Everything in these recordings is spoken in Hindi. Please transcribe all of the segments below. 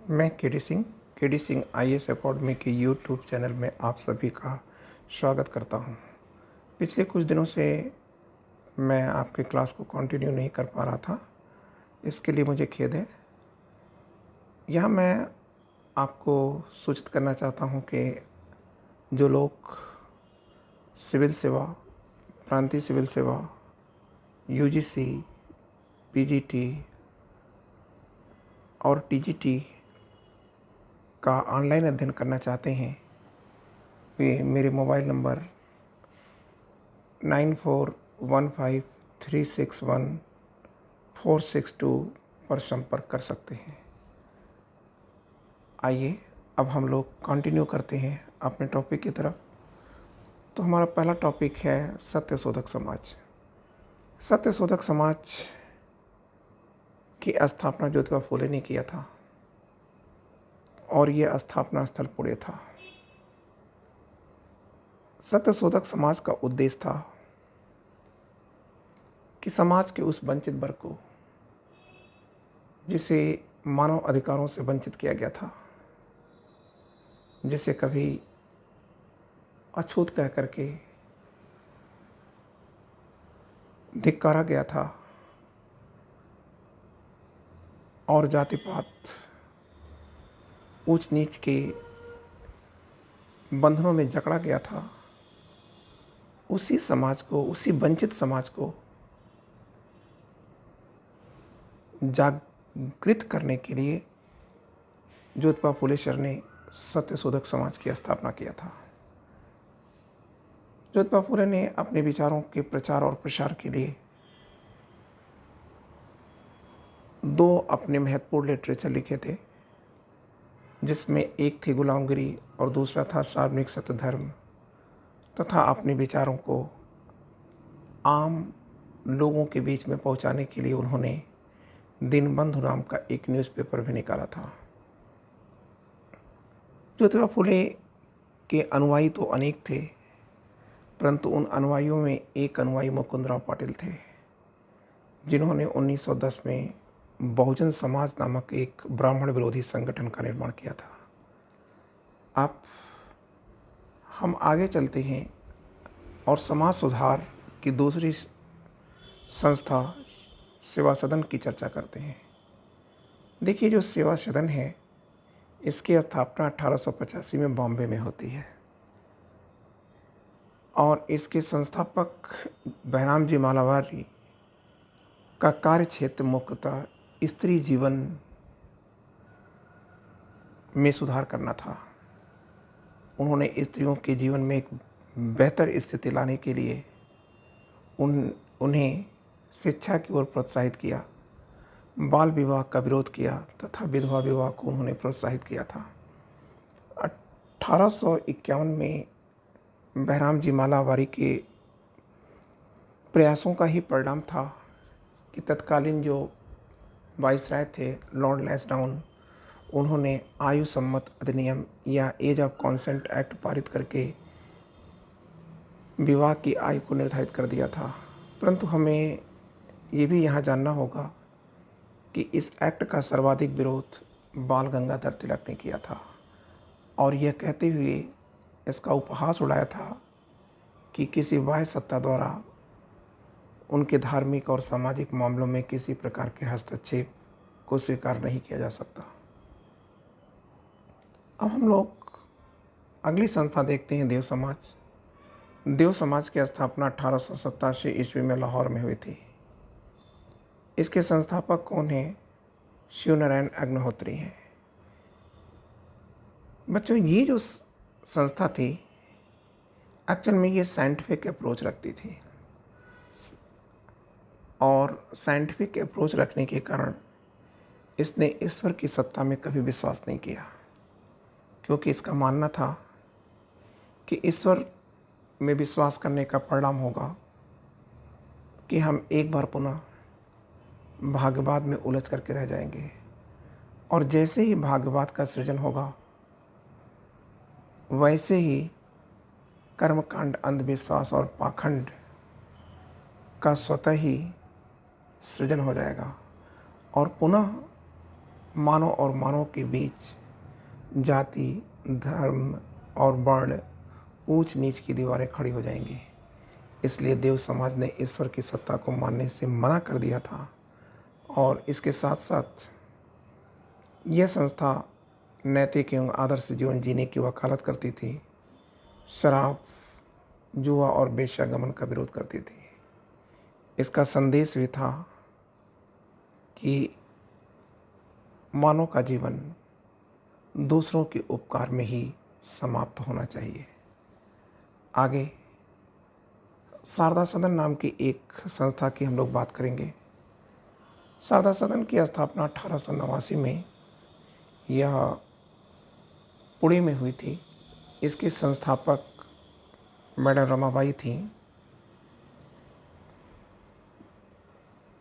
मैं केडी सिंह आईएएस अकेडमी के यूट्यूब चैनल में आप सभी का स्वागत करता हूं। पिछले कुछ दिनों से मैं आपके क्लास को कंटिन्यू नहीं कर पा रहा था, इसके लिए मुझे खेद है। यहाँ मैं आपको सूचित करना चाहता हूं कि जो लोग सिविल सेवा, प्रांतीय सिविल सेवा, यूजीसी, पीजीटी और टीजीटी का ऑनलाइन अध्ययन करना चाहते हैं, वे मेरे मोबाइल नंबर 9415361462 पर संपर्क कर सकते हैं। आइए अब हम लोग कंटिन्यू करते हैं अपने टॉपिक की तरफ। तो हमारा पहला टॉपिक है सत्यशोधक समाज। सत्यशोधक समाज की स्थापना ज्योतिबा फुले ने किया था और यह स्थापना स्थल पुणे था। सत्यशोधक समाज का उद्देश्य था कि समाज के उस वंचित वर्ग को, जिसे मानव अधिकारों से वंचित किया गया था, जिसे कभी अछूत कह करके धिक्कारा गया था और जाति पात, ऊंच नीच के बंधनों में जकड़ा गया था, उसी समाज को, उसी वंचित समाज को जागृत करने के लिए ज्योतिबा फुले सर ने सत्यशोधक समाज की स्थापना किया था। ज्योतिबा फुले ने अपने विचारों के प्रचार और प्रसार के लिए दो अपने महत्वपूर्ण लिटरेचर लिखे थे, जिसमें एक थी गुलामगिरी और दूसरा था सार्वजनिक सत्य धर्म। तथा अपने विचारों को आम लोगों के बीच में पहुंचाने के लिए उन्होंने दीनबंधु नाम का एक न्यूज़पेपर भी निकाला था। ज्योतिबा फुले के अनुयायी तो अनेक थे, परंतु उन अनुयायियों में एक अनुयायी मुकुंदराव पाटिल थे, जिन्होंने 1910 में बहुजन समाज नामक एक ब्राह्मण विरोधी संगठन का निर्माण किया था। अब हम आगे चलते हैं और समाज सुधार की दूसरी संस्था सेवा सदन की चर्चा करते हैं। देखिए, जो सेवा सदन है, इसकी स्थापना 1885 में बॉम्बे में होती है और इसके संस्थापक बहराम जी मालावारी का कार्य क्षेत्र मुख्यतः स्त्री जीवन में सुधार करना था। उन्होंने स्त्रियों के जीवन में एक बेहतर स्थिति लाने के लिए उन्हें शिक्षा की ओर प्रोत्साहित किया, बाल विवाह का विरोध किया तथा विधवा विवाह को उन्होंने प्रोत्साहित किया था। 1851 में बहराम जी मालावारी के प्रयासों का ही परिणाम था कि तत्कालीन जो वाइसराय थे लॉर्ड लैंसडाउन, उन्होंने आयु सम्मत अधिनियम या एज ऑफ कॉन्सेंट एक्ट पारित करके विवाह की आयु को निर्धारित कर दिया था। परंतु हमें ये भी यहाँ जानना होगा कि इस एक्ट का सर्वाधिक विरोध बाल गंगाधर तिलक ने किया था और यह कहते हुए इसका उपहास उड़ाया था कि किसी बाह्य सत्ता द्वारा उनके धार्मिक और सामाजिक मामलों में किसी प्रकार के हस्तक्षेप को स्वीकार नहीं किया जा सकता। अब हम लोग अगली संस्था देखते हैं, देव समाज। देव समाज की स्थापना 1887 ईस्वी में लाहौर में हुई थी। इसके संस्थापक कौन हैं? शिवनारायण अग्निहोत्री हैं। बच्चों, ये जो संस्था थी, एक्चुअल में ये साइंटिफिक अप्रोच रखती थी और साइंटिफिक अप्रोच रखने के कारण इसने ईश्वर की सत्ता में कभी विश्वास नहीं किया, क्योंकि इसका मानना था कि ईश्वर में विश्वास करने का परिणाम होगा कि हम एक बार पुनः भाग्यवाद में उलझ करके रह जाएंगे और जैसे ही भाग्यवाद का सृजन होगा, वैसे ही कर्मकांड, अंधविश्वास और पाखंड का स्वतः ही सृजन हो जाएगा और पुनः मानव और मानव के बीच जाति, धर्म और वर्ण, ऊंच नीच की दीवारें खड़ी हो जाएंगी। इसलिए देव समाज ने ईश्वर की सत्ता को मानने से मना कर दिया था और इसके साथ साथ यह संस्था नैतिक एवं आदर्श जीवन जीने की वकालत करती थी। शराब, जुआ और वेश्यागमन का विरोध करती थी। इसका संदेश भी था कि मानव का जीवन दूसरों के उपकार में ही समाप्त होना चाहिए। आगे शारदा सदन नाम की एक संस्था की हम लोग बात करेंगे। शारदा सदन की स्थापना 1889 में यह पुणे में हुई थी। इसकी संस्थापक मैडम रमाबाई थी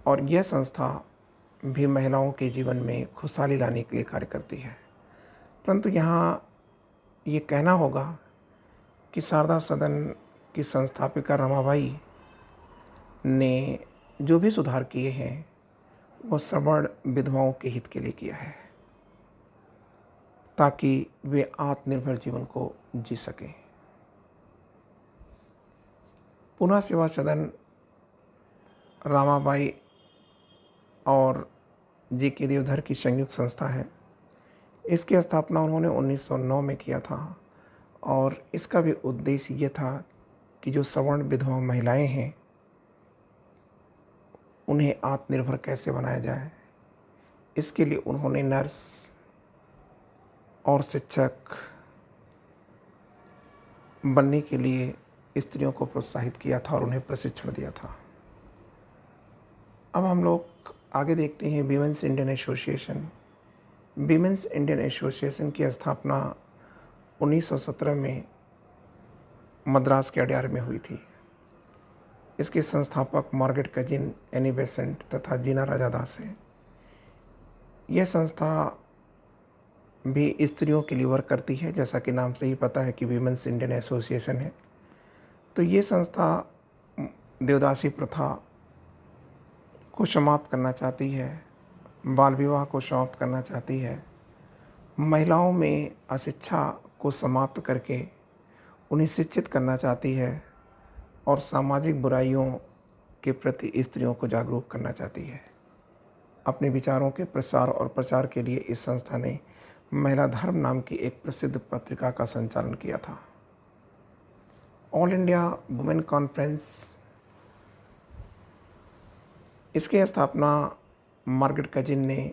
और यह संस्था भी महिलाओं के जीवन में खुशहाली लाने के लिए कार्य करती है। परंतु यहाँ ये कहना होगा कि शारदा सदन की संस्थापिका रमाबाई ने जो भी सुधार किए हैं वो सवर्ण विधवाओं के हित के लिए किया है, ताकि वे आत्मनिर्भर जीवन को जी सकें। पुनः सेवा सदन रमाबाई और जी के देवधर की संयुक्त संस्था है। इसकी स्थापना उन्होंने 1909 में किया था और इसका भी उद्देश्य ये था कि जो सवर्ण विधवा महिलाएं हैं उन्हें आत्मनिर्भर कैसे बनाया जाए। इसके लिए उन्होंने नर्स और शिक्षक बनने के लिए स्त्रियों को प्रोत्साहित किया था और उन्हें प्रशिक्षण दिया था। अब हम लोग आगे देखते हैं women's Indian association. Women's Indian association की स्थापना 1917 में मद्रास के अड्यार में हुई थी। इसके संस्थापक मार्गरेट कजिन, एनी बेसेंट तथा जीना राजादास हैं। यह संस्था भी स्त्रियों के लिए वर्क करती है, जैसा कि नाम से ही पता है कि वीमेंस इंडियन एसोसिएशन है। तो ये संस्था देवदासी प्रथा को समाप्त करना चाहती है, बाल विवाह को समाप्त करना चाहती है, महिलाओं में अशिक्षा को समाप्त करके उन्हें शिक्षित करना चाहती है और सामाजिक बुराइयों के प्रति स्त्रियों को जागरूक करना चाहती है। अपने विचारों के प्रसार और प्रचार के लिए इस संस्था ने महिला धर्म नाम की एक प्रसिद्ध पत्रिका का संचालन किया था। ऑल इंडिया वुमेन कॉन्फ्रेंस, इसकी स्थापना मार्गरेट कजिन ने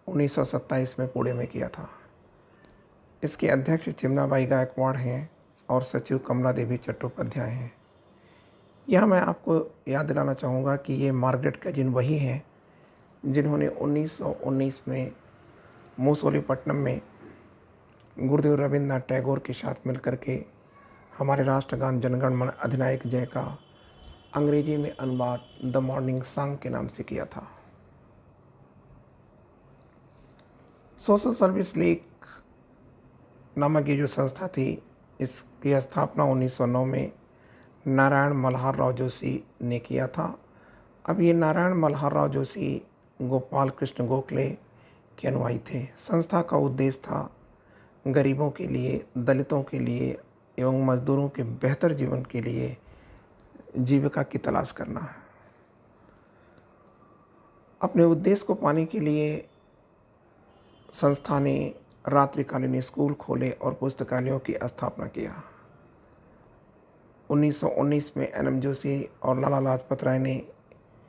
1927 में पुणे में किया था। इसके अध्यक्ष चिमनाबाई गायकवाड़ हैं और सचिव कमला देवी चट्टोपाध्याय हैं। यह मैं आपको याद दिलाना चाहूँगा कि ये मार्गरेट कजिन वही हैं जिन्होंने 1919 में मुसोलीपट्टनम में गुरुदेव रविन्द्रनाथ टैगोर के साथ मिलकर के हमारे राष्ट्रगान जनगण मन अधिनायक जय का अंग्रेजी में अनुवाद द मॉर्निंग सॉन्ग के नाम से किया था। सोशल सर्विस लीग नामक ये जो संस्था थी, इसकी स्थापना 1909 में नारायण मल्हार राव जोशी ने किया था। अब ये नारायण मल्हार राव जोशी गोपाल कृष्ण गोखले के अनुयायी थे। संस्था का उद्देश्य था गरीबों के लिए, दलितों के लिए एवं मजदूरों के बेहतर जीवन के लिए जीविका की तलाश करना है। अपने उद्देश्य को पाने के लिए संस्था ने रात्रिकालीन स्कूल खोले और पुस्तकालयों की स्थापना किया। 1919 में एन.एम. जोशी और लाला लाजपत राय ने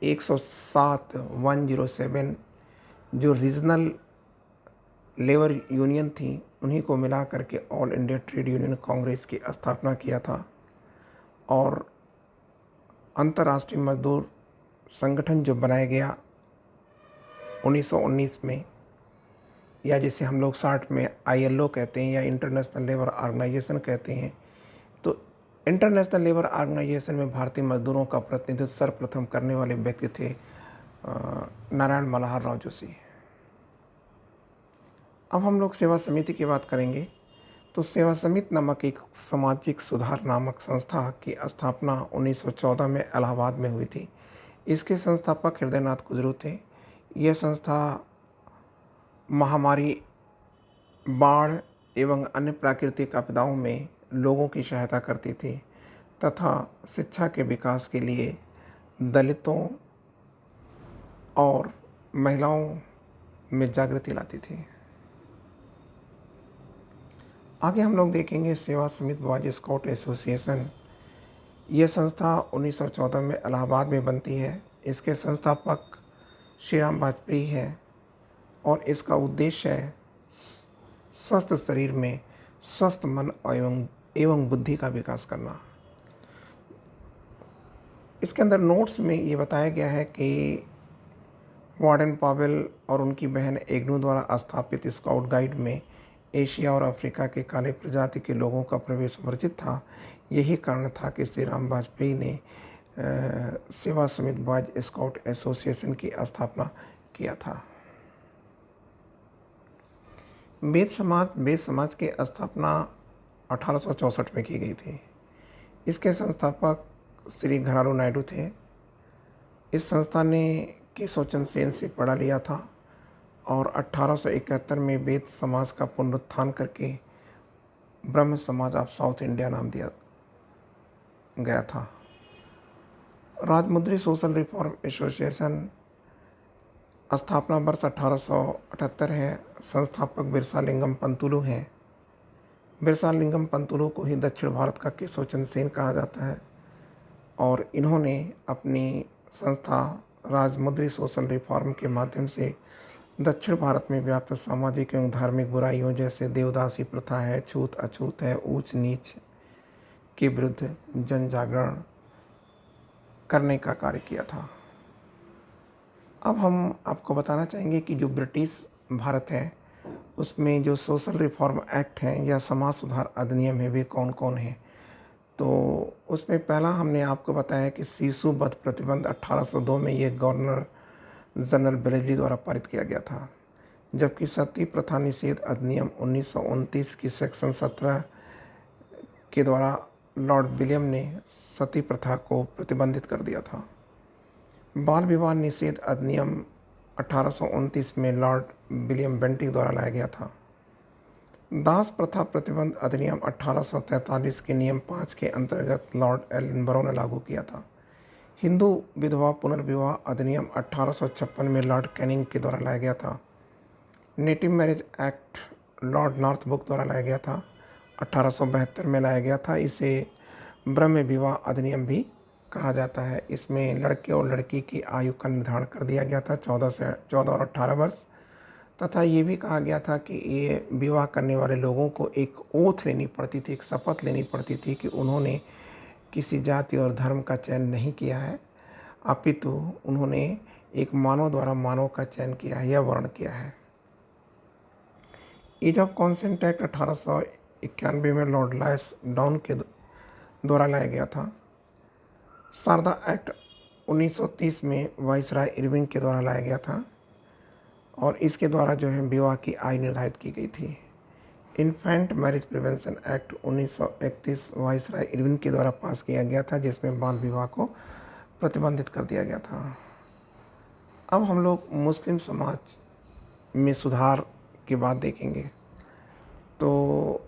107 जो रीजनल लेबर यूनियन थी उन्हीं को मिला करके all India trade union Congress की स्थापना किया था और अंतर्राष्ट्रीय मजदूर संगठन जो बनाया गया 1919 में, या जिसे हम लोग शॉर्ट में ILO कहते हैं या इंटरनेशनल लेबर ऑर्गेनाइजेशन कहते हैं। तो इंटरनेशनल लेबर ऑर्गेनाइजेशन में भारतीय मजदूरों का प्रतिनिधित्व सर्वप्रथम करने वाले व्यक्ति थे नारायण मल्हार राव जोशी। अब हम लोग सेवा समिति की बात करेंगे। तो सेवा समिति नामक एक सामाजिक सुधार नामक संस्था की स्थापना 1914 में इलाहाबाद में हुई थी। इसके संस्थापक हृदयनाथ कुजरू थे। यह संस्था महामारी, बाढ़ एवं अन्य प्राकृतिक आपदाओं में लोगों की सहायता करती थी तथा शिक्षा के विकास के लिए दलितों और महिलाओं में जागृति लाती थी। आगे हम लोग देखेंगे सेवा समिति बॉयज स्काउट एसोसिएशन। ये संस्था 1914 में इलाहाबाद में बनती है। इसके संस्थापक श्री राम वाजपेयी हैं और इसका उद्देश्य है स्वस्थ शरीर में स्वस्थ मन एवं बुद्धि का विकास करना। इसके अंदर नोट्स में ये बताया गया है कि वार्डन पावेल और उनकी बहन एग्नू द्वारा स्थापित स्काउट गाइड में एशिया और अफ्रीका के काले प्रजाति के लोगों का प्रवेश वर्जित था। यही कारण था कि श्री राम वाजपेयी ने सेवा समिति बॉयज स्काउट एसोसिएशन की स्थापना किया था। वेद समाज की स्थापना 1864 में की गई थी। इसके संस्थापक श्री घरारू नायडू थे। इस संस्था ने केशव चंद्र सेन से पढ़ा लिया था और 1871 में वेद समाज का पुनरुत्थान करके ब्रह्म समाज ऑफ साउथ इंडिया नाम दिया गया था। राजमुद्री सोशल रिफॉर्म एसोसिएशन स्थापना वर्ष 1878 है। संस्थापक बिरसा लिंगम पंतुलु हैं। बिरसा लिंगम पंतुलु को ही दक्षिण भारत का केशव चंद्र सेन कहा जाता है और इन्होंने अपनी संस्था राजमुद्री सोशल रिफॉर्म के माध्यम से दक्षिण भारत में व्याप्त सामाजिक एवं धार्मिक बुराइयों जैसे देवदासी प्रथा है, छूत अछूत है, ऊंच नीच के विरुद्ध जन जागरण करने का कार्य किया था। अब हम आपको बताना चाहेंगे कि जो ब्रिटिश भारत है उसमें जो सोशल रिफॉर्म एक्ट हैं या समाज सुधार अधिनियम है वे कौन कौन हैं। तो उसमें पहला हमने आपको बताया कि शिशु वध प्रतिबंध 1802 में ये गवर्नर जनरल ब्लेजली द्वारा पारित किया गया था, जबकि सती प्रथा निषेध अधिनियम 1929 की सेक्शन 17 के द्वारा लॉर्ड विलियम ने सती प्रथा को प्रतिबंधित कर दिया था। बाल विवाह निषेध अधिनियम 1829 में लॉर्ड विलियम बेंटिक द्वारा लाया गया था। दास प्रथा प्रतिबंध अधिनियम 1843 के नियम 5 के अंतर्गत लॉर्ड एलनबरो ने लागू किया था। हिंदू विधवा पुनर्विवाह अधिनियम 1856 में लॉर्ड कैनिंग के द्वारा लाया गया था। नेटिव मैरिज एक्ट लॉर्ड नॉर्थबुक द्वारा लाया गया था, 1872 में लाया गया था। इसे ब्रह्म विवाह अधिनियम भी कहा जाता है। इसमें लड़के और लड़की की आयु का निर्धारण कर दिया गया था 14 और 18 वर्ष, तथा ये भी कहा गया था कि ये विवाह करने वाले लोगों को एक ओथ लेनी पड़ती थी, एक शपथ लेनी पड़ती थी कि उन्होंने किसी जाति और धर्म का चयन नहीं किया है, अपितु उन्होंने एक मानव द्वारा मानव का चयन किया है या वर्ण किया है। एज ऑफ कॉन्सेंट एक्ट 1891 में लॉर्ड लायस डाउन के द्वारा लाया गया था। शारदा एक्ट 1930 में वाइसराय इरविंग के द्वारा लाया गया था और इसके द्वारा जो है विवाह की आयु निर्धारित की गई थी। Infant marriage prevention act 1931 viceroy Irwin के द्वारा पास किया गया था, जिसमें बाल विवाह को प्रतिबंधित कर दिया गया था। अब हम लोग मुस्लिम समाज में सुधार की बात देखेंगे। तो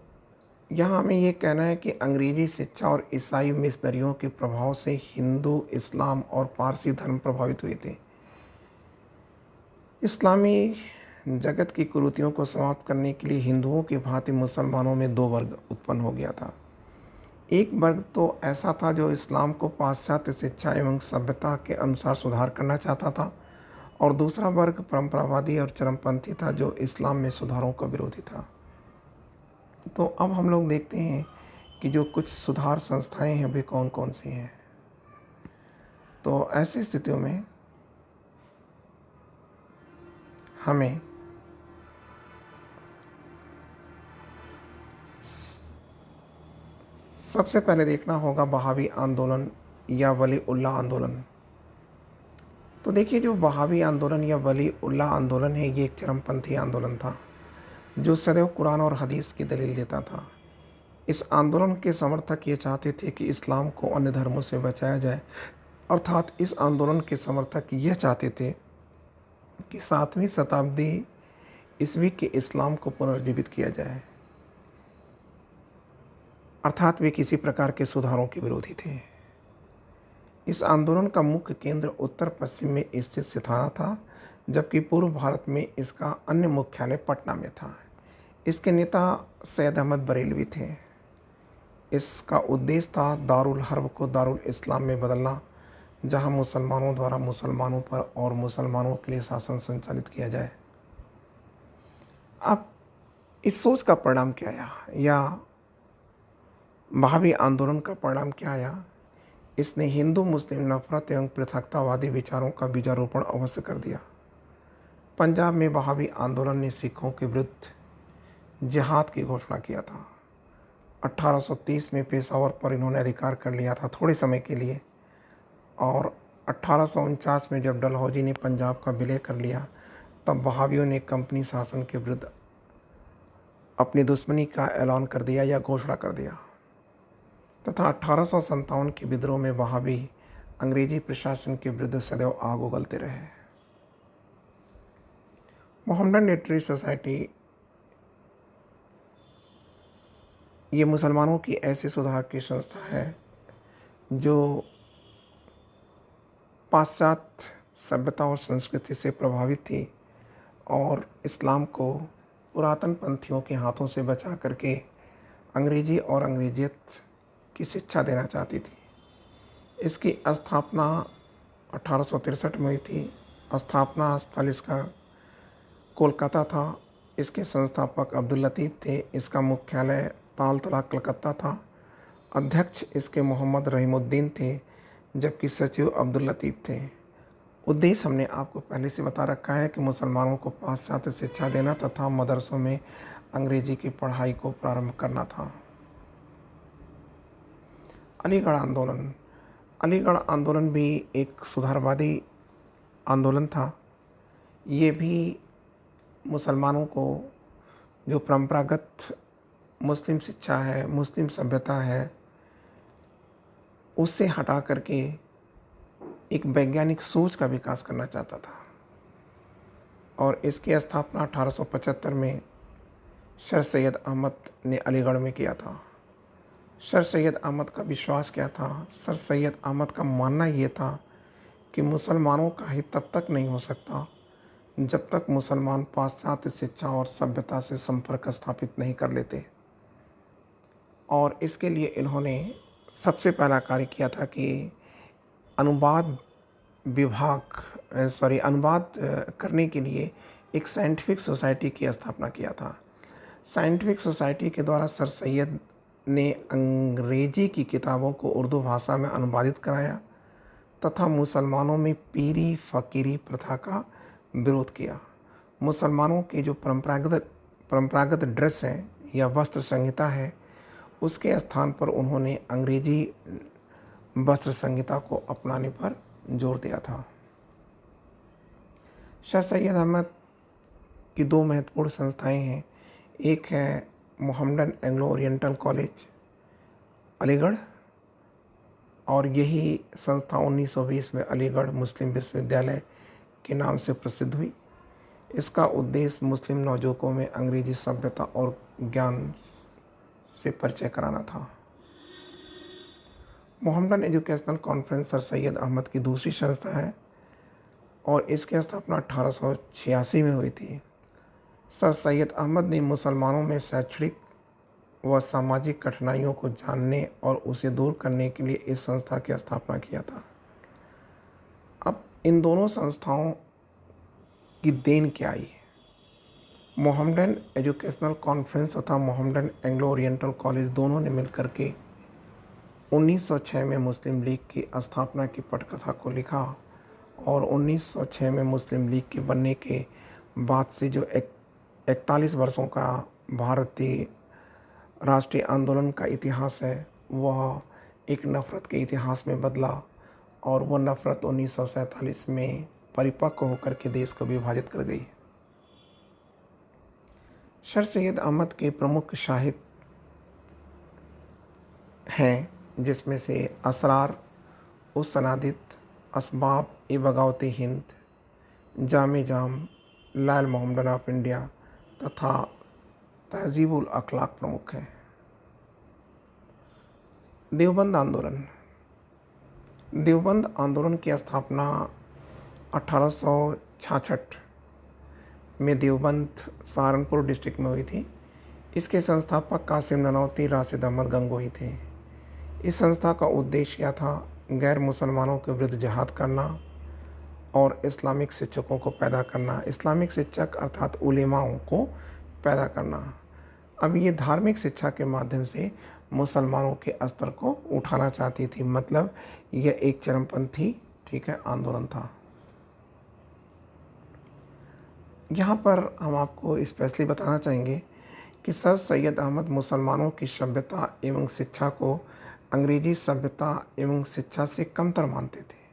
यहाँ हमें ये कहना है कि अंग्रेजी शिक्षा और ईसाई मिशनरियों के प्रभाव से हिंदू, इस्लाम और पारसी धर्म प्रभावित हुए थे। इस्लामी जगत की कुरीतियों को समाप्त करने के लिए हिंदुओं की भांति मुसलमानों में दो वर्ग उत्पन्न हो गया था। एक वर्ग तो ऐसा था जो इस्लाम को पाश्चात्य शिक्षा एवं सभ्यता के अनुसार सुधार करना चाहता था और दूसरा वर्ग परंपरावादी और चरमपंथी था जो इस्लाम में सुधारों का विरोधी था। तो अब हम लोग देखते हैं कि जो कुछ सुधार संस्थाएं हैं वे कौन कौन सी हैं। तो ऐसी स्थितियों में हमें सबसे पहले देखना होगा बहावी आंदोलन या वली उल्लाह आंदोलन। तो देखिए, जो बहावी आंदोलन या वली उल्लाह आंदोलन है ये एक चरमपंथी आंदोलन था जो सदैव कुरान और हदीस की दलील देता था। इस आंदोलन के समर्थक ये चाहते थे कि इस्लाम को अन्य धर्मों से बचाया जाए, अर्थात इस आंदोलन के समर्थक यह चाहते थे कि 7वीं शताब्दी ईस्वी के इस्लाम को पुनर्जीवित किया जाए, अर्थात वे किसी प्रकार के सुधारों के विरोधी थे। इस आंदोलन का मुख्य केंद्र उत्तर पश्चिम में स्थित सितारा था, जबकि पूर्व भारत में इसका अन्य मुख्यालय पटना में था। इसके नेता सैयद अहमद बरेलवी थे। इसका उद्देश्य था दारुल हर्ब को दारुल इस्लाम में बदलना, जहां मुसलमानों द्वारा मुसलमानों पर और मुसलमानों के लिए शासन संचालित किया जाए। अब इस सोच का परिणाम क्या आया, या वहाबी आंदोलन का परिणाम क्या आया? इसने हिंदू मुस्लिम नफरत एवं पृथकतावादी विचारों का बीजारोपण अवश्य कर दिया। पंजाब में वहाबी आंदोलन ने सिखों के विरुद्ध जिहाद की घोषणा किया था। 1830 में पेशावर पर इन्होंने अधिकार कर लिया था थोड़े समय के लिए, और 1849 में जब डलहौजी ने पंजाब का विलय कर लिया, तब वहाबियों ने कंपनी शासन के विरुद्ध अपनी दुश्मनी का ऐलान कर दिया या घोषणा कर दिया, तथा 1857 के विद्रोह में वहाबी अंग्रेजी प्रशासन के विरुद्ध सदैव आग उगलते रहे। मोहम्मदन लिटरेरी सोसाइटी ये मुसलमानों की ऐसी सुधार की संस्था है जो पाश्चात्य सभ्यता और संस्कृति से प्रभावित थी और इस्लाम को पुरातन पंथियों के हाथों से बचा करके अंग्रेजी और अंग्रेजियत की शिक्षा देना चाहती थी। इसकी स्थापना 1863 में हुई थी। स्थापना स्थल इसका कोलकाता था। इसके संस्थापक अब्दुल लतीफ़ थे। इसका मुख्यालय तालतला कलकत्ता था। अध्यक्ष इसके मोहम्मद रहीमुद्दीन थे, जबकि सचिव अब्दुल लतीफ़ थे। उद्देश्य हमने आपको पहले से बता रखा है कि मुसलमानों को पाश्चात्य शिक्षा देना तथा मदरसों में अंग्रेजी की पढ़ाई को प्रारंभ करना था। अलीगढ़ आंदोलन। अलीगढ़ आंदोलन भी एक सुधारवादी आंदोलन था। ये भी मुसलमानों को जो परंपरागत मुस्लिम शिक्षा है, मुस्लिम सभ्यता है, उससे हटा करके एक वैज्ञानिक सोच का विकास करना चाहता था। और इसकी स्थापना 1875 में सर सैयद अहमद ने अलीगढ़ में किया था। सर सैयद अहमद का विश्वास क्या था? सर सैयद अहमद का मानना ये था कि मुसलमानों का हित तब तक नहीं हो सकता जब तक मुसलमान पाश्चात्य शिक्षा और सभ्यता से संपर्क स्थापित नहीं कर लेते। और इसके लिए इन्होंने सबसे पहला कार्य किया था कि अनुवाद करने के लिए एक साइंटिफिक सोसाइटी की स्थापना किया था। साइंटिफिक सोसाइटी के द्वारा सर सैयद ने अंग्रेजी की किताबों को उर्दू भाषा में अनुवादित कराया तथा मुसलमानों में पीरी फ़कीरी प्रथा का विरोध किया। मुसलमानों की जो परंपरागत ड्रेस है या वस्त्र संहिता है, उसके स्थान पर उन्होंने अंग्रेजी वस्त्र संहिता को अपनाने पर जोर दिया था। सर सैयद अहमद की दो महत्वपूर्ण संस्थाएं हैं। एक है Mohammedan Anglo oriental college Aligarh, और यही संस्था 1920 में अलीगढ़ मुस्लिम विश्वविद्यालय के नाम से प्रसिद्ध हुई। इसका उद्देश्य मुस्लिम नवयुवकों में अंग्रेजी सभ्यता और ज्ञान से परिचय कराना था। Mohammedan educational conference sir Syed Ahmad की दूसरी संस्था है और इसकी स्थापना 1886 में हुई थी। सर सैयद अहमद ने मुसलमानों में शैक्षणिक व सामाजिक कठिनाइयों को जानने और उसे दूर करने के लिए इस संस्था की स्थापना किया था। अब इन दोनों संस्थाओं की देन क्या आई? मोहम्मदन एजुकेशनल कॉन्फ्रेंस तथा मोहम्मदन एंग्लो ओरिएंटल कॉलेज दोनों ने मिलकर के 1906 में मुस्लिम लीग की स्थापना की पटकथा को लिखा, और 1906 में मुस्लिम लीग के बनने के बाद से जो 41 वर्षों का भारतीय राष्ट्रीय आंदोलन का इतिहास है, वह एक नफ़रत के इतिहास में बदला, और वह नफ़रत 1947 में परिपक्व होकर के देश को विभाजित कर गई। सर सैयद अहमद के प्रमुख साहित्य हैं, जिसमें से असरार उस सनादित, असबाब ए बगावत हिंद, जाम जाम, लाल मोहम्मदन ऑफ इंडिया, तथा तहजीबुल अखलाक प्रमुख है। देवबंद आंदोलन। देवबंद आंदोलन की स्थापना 1866 में देवबंद सहारनपुर डिस्ट्रिक्ट में हुई थी। इसके संस्थापक कासिम ननौती, राशिद अहमद गंगोही थे। इस संस्था का उद्देश्य क्या था? गैर मुसलमानों के विरुद्ध जिहाद करना और इस्लामिक शिक्षकों को पैदा करना। इस्लामिक शिक्षक अर्थात उलेमाओं को पैदा करना। अब ये धार्मिक शिक्षा के माध्यम से मुसलमानों के स्तर को उठाना चाहती थी, मतलब यह एक चरमपंथी आंदोलन था। यहाँ पर हम आपको स्पेशली बताना चाहेंगे कि सर सैयद अहमद मुसलमानों की सभ्यता एवं शिक्षा को अंग्रेजी सभ्यता एवं शिक्षा से कमतर मानते थे,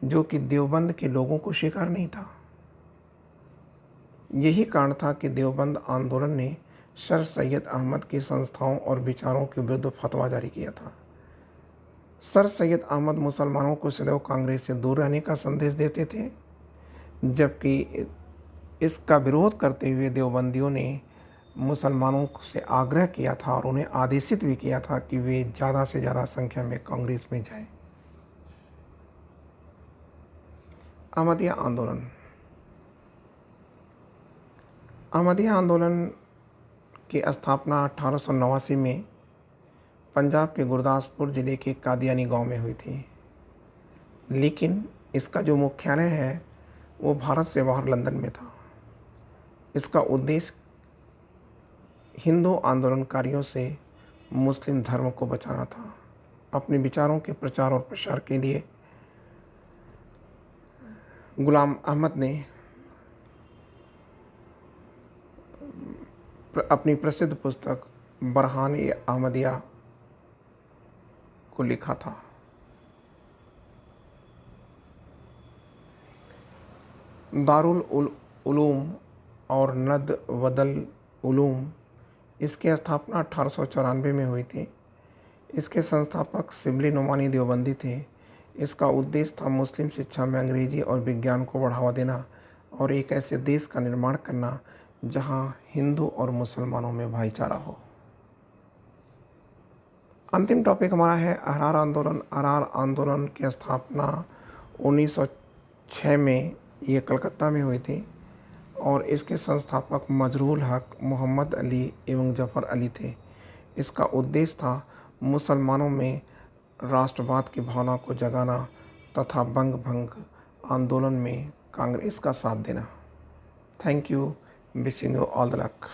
जो कि देवबंद के लोगों को स्वीकार नहीं था। यही कारण था कि देवबंद आंदोलन ने सर सैयद अहमद की संस्थाओं और विचारों के विरुद्ध फतवा जारी किया था। सर सैयद अहमद मुसलमानों को सदैव कांग्रेस से दूर रहने का संदेश देते थे, जबकि इसका विरोध करते हुए देवबंदियों ने मुसलमानों से आग्रह किया था और उन्हें आदेशित भी किया था कि वे ज़्यादा से ज़्यादा संख्या में कांग्रेस में जाएं। अहमदिया आंदोलन। अहमदिया आंदोलन की स्थापना 1889 में पंजाब के गुरदासपुर ज़िले के कादियानी गांव में हुई थी, लेकिन इसका जो मुख्यालय है वो भारत से बाहर लंदन में था। इसका उद्देश्य हिंदू आंदोलनकारियों से मुस्लिम धर्म को बचाना था। अपने विचारों के प्रचार और प्रसार के लिए गुलाम अहमद ने अपनी प्रसिद्ध पुस्तक बरहान-ए-अहमदिया को लिखा था। दारुल उलूम और नदवदल उलूम, इसकी स्थापना 1894 में हुई थी। इसके संस्थापक शिबली नुमानी देवबंदी थे। इसका उद्देश्य था मुस्लिम शिक्षा में अंग्रेजी और विज्ञान को बढ़ावा देना और एक ऐसे देश का निर्माण करना जहां हिंदू और मुसलमानों में भाईचारा हो। अंतिम टॉपिक हमारा है अहरार आंदोलन। अहरार आंदोलन की स्थापना 1906 में ये कलकत्ता में हुई थी और इसके संस्थापक मजरूल हक, मोहम्मद अली एवं जफ़र अली थे। इसका उद्देश्य था मुसलमानों में राष्ट्रवाद की भावना को जगाना तथा बंग भंग आंदोलन में कांग्रेस का साथ देना। Thank you, wishing you all the luck.